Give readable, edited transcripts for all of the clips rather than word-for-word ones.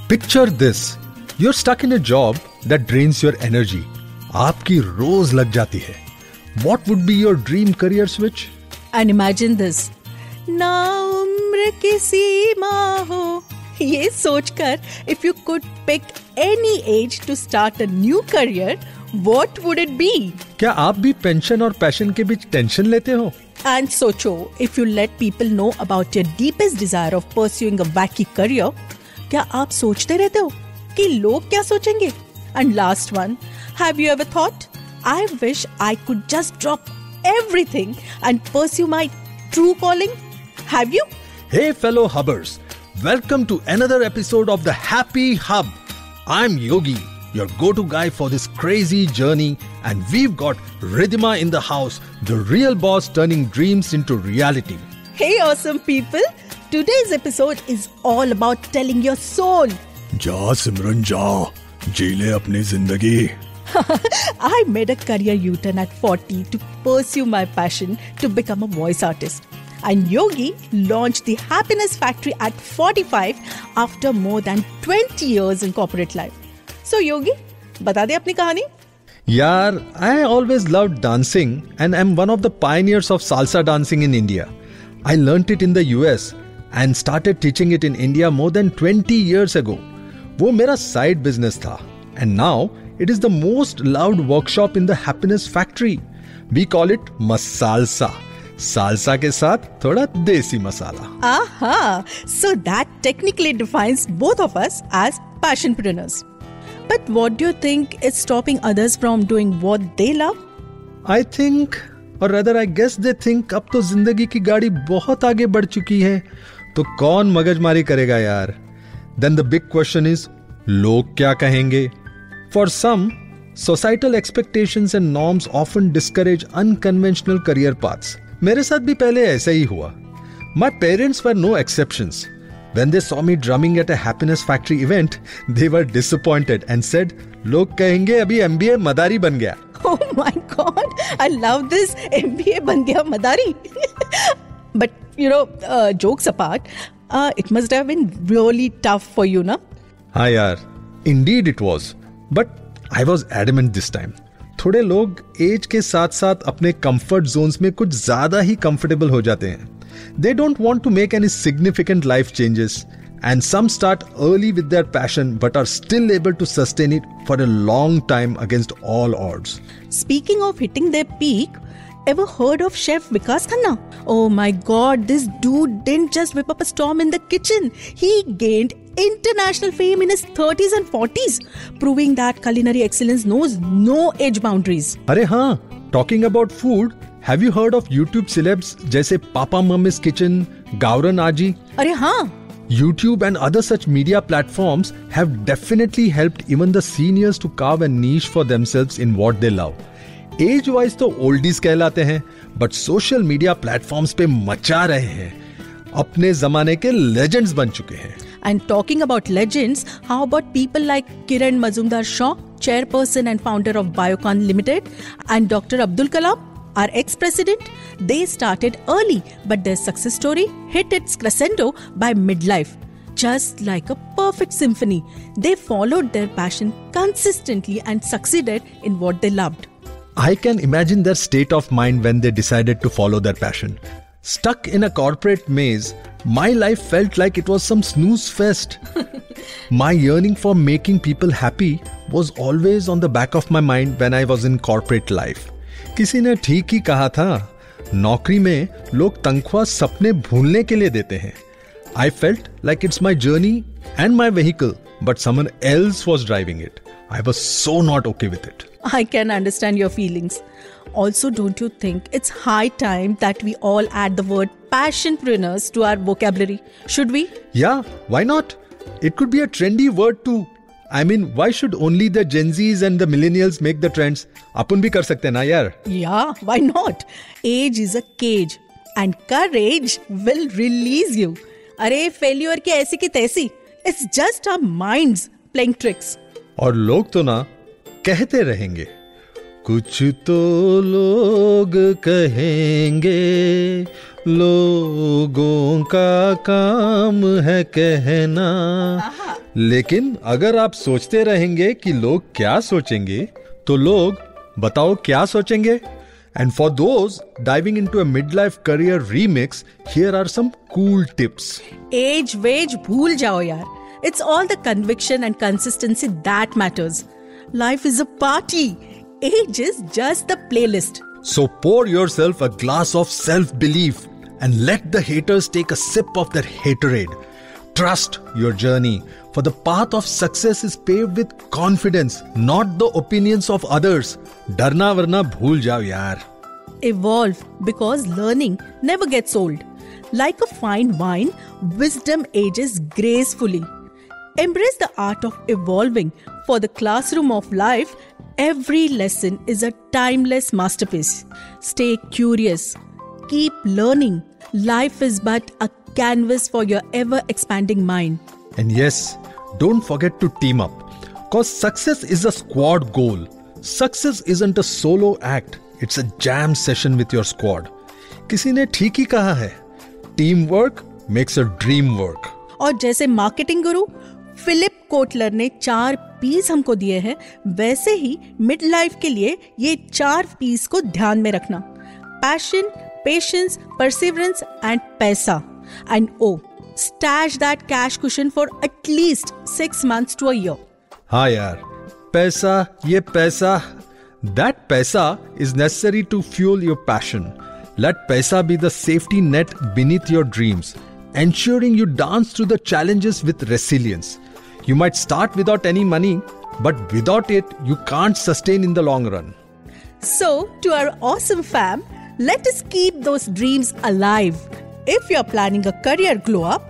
Picture this. You're stuck in a job that drains your energy. आपकी रोज लग जाती है. What would be your dream career switch? And imagine this. ना उम्र की सीमा हो. ये सोचकर, if you could pick any age to start a new career, what would it be? क्या आप भी पेंशन और पैशन के बीच टेंशन लेते हो? And socho, if you let people know about your deepest desire of pursuing a wacky career, क्या आप सोचते रहते हो कि लोग क्या सोचेंगे? And last one, have you ever thought, I wish I could just drop everything and pursue my true calling? Have you? Hey fellow Hubbers, welcome to another episode of the Happy Hub. I'm Yogi, your go-to guy for this crazy journey, and we've got Ridhima in the house, the real boss turning dreams into reality. Hey awesome people, today's episode is all about telling your soul. जा सिमरन जा, जी ले अपनी जिंदगी. I made a career U-turn at 40 to pursue my passion to become a voice artist. And Yogi launched the Happiness Factory at 45 after more than 20 years in corporate life. So Yogi, बता दे अपनी कहानी. यार, I always loved dancing and I'm one of the pioneers of salsa dancing in India. I learnt it in the US and started teaching it in India more than 20 years ago. वो मेरा side business था. And now it is the most loved workshop in the Happiness Factory. We call it Masalsa. Salsa के साथ थोड़ा देसी मसाला. Aha! So that technically defines both of us as passionpreneurs. But what do you think is stopping others from doing what they love? I think, or rather I guess they think अब तो जिंदगी की गाड़ी बहुत आगे बढ़ चुकी है, तो कौन मगजमारी करेगा यार? Then the big question is, लोग क्या कहेंगे? For some, societal expectations and norms often discourage unconventional career paths. मेरे साथ भी पहले ऐसा ही हुआ. My parents were no exceptions. When they saw me drumming at a Happiness Factory event, they were disappointed and said, लोग कहेंगे अभी MBA मदारी बन गया. Oh my God, I love this. MBA बन गया मदारी. But you know, jokes apart, it must have been really tough for you, na? हाँ यार, indeed it was. But I was adamant this time. थोड़े लोग as के साथ साथ अपने कंफर्ट जोन्स में कुछ ज्यादा ही कंफर्टेबल हो जाते हैं. They don't want to make any significant life changes, and some start early with their passion but are still able to sustain it for a long time against all odds. Speaking of hitting their peak, ever heard of Chef Vikas Khanna? Oh my God, this dude didn't just whip up a storm in the kitchen. He gained international fame in his 30s and 40s, proving that culinary excellence knows no age boundaries. अरे हाँ, talking about food, have you heard of YouTube celebs जैसे Papa Mummy's Kitchen, Gauran Aji? अरे हाँ. YouTube and other such media platforms have definitely helped even the seniors to carve a niche for themselves in what they love. Age wise तो oldies कहलाते हैं, but social media platforms पे मचा रहे हैं. अपने जमाने के लेजेंड्स बन चुके हैं. And talking about legends, how about people like Kiran Mazumdar-Shaw, chairperson and founder of Biocon Limited, and Dr. Abdul Kalam, our ex-president? They started early, but their success story hit its crescendo by midlife. Just like a perfect symphony, they followed their passion consistently and succeeded in what they loved. I can imagine their state of mind when they decided to follow their passion. Stuck in a corporate maze, my life felt like it was some snooze fest. My yearning for making people happy was always on the back of my mind when I was in corporate life. किसी ने ठीक ही कहा था, नौकरी में लोग तनख्वाह सपने भूलने के लिए देते हैं. I felt like it's my journey and my vehicle, but someone else was driving it. I was so not okay with it. I can understand your feelings. Also, don't you think it's high time that we all add the word passionpreneurs to our vocabulary? Should we? Yeah, why not? It could be a trendy word too. I mean, why should only the Gen Zs and the millennials make the trends? अपन भी कर सकते हैं ना यार? Yeah, why not? Age is a cage and courage will release you. अरे failure की ऐसी की तैसी. It's just our minds playing tricks. और लोग तो ना कहते रहेंगे, कुछ तो लोग कहेंगे, लोगों का काम है कहना, लेकिन अगर आप सोचते रहेंगे कि लोग क्या सोचेंगे, तो लोग बताओ क्या सोचेंगे? And for those diving into a midlife career remix, here are some cool tips. Age wage भूल जाओ यार. It's all the conviction and consistency that matters. Life is a party. Age is just the playlist. So pour yourself a glass of self-belief and let the haters take a sip of their haterade. Trust your journey, for the path of success is paved with confidence, not the opinions of others. डरना वरना भूल जाओ यार. Evolve, because learning never gets old. Like a fine wine, wisdom ages gracefully. Embrace the art of evolving. For the classroom of life, every lesson is a timeless masterpiece. Stay curious. Keep learning. Life is but a canvas for your ever-expanding mind. And yes, don't forget to team up. Cause success is a squad goal. Success isn't a solo act. It's a jam session with your squad. किसी ने ठीक ही कहा है, teamwork makes a dream work. और जैसे marketing गुरु Philip Kotler ने 4 P's हमको दिए हैं, वैसे ही मिड लाइफ के लिए ये 4 P's को ध्यान में रखना. पैशन, पेशेंस, परसिवरेंस एंड पैसा. And oh, stash that cash cushion for at least 6 months to a year. हाँ यार, पैसा, ये पैसा. That paisa is necessary to fuel your passion. Let paisa be the safety net beneath your dreams, ensuring you dance through the challenges with resilience. You might start without any money, but without it, you can't sustain in the long run. So, to our awesome fam, let us keep those dreams alive. If you're planning a career glow up,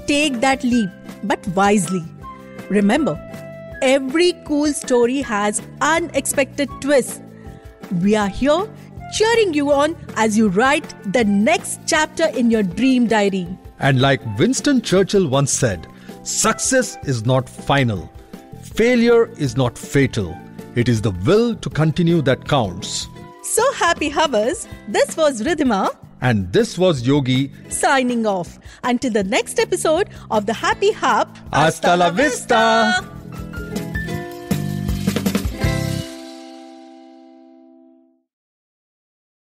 take that leap, but wisely. Remember, every cool story has unexpected twists. We are here cheering you on as you write the next chapter in your dream diary. And like Winston Churchill once said, success is not final. Failure is not fatal. It is the will to continue that counts. So happy Havas, this was Ridhima. And this was Yogi Signing off. Until the next episode of the Happy Hub. Hasta la vista!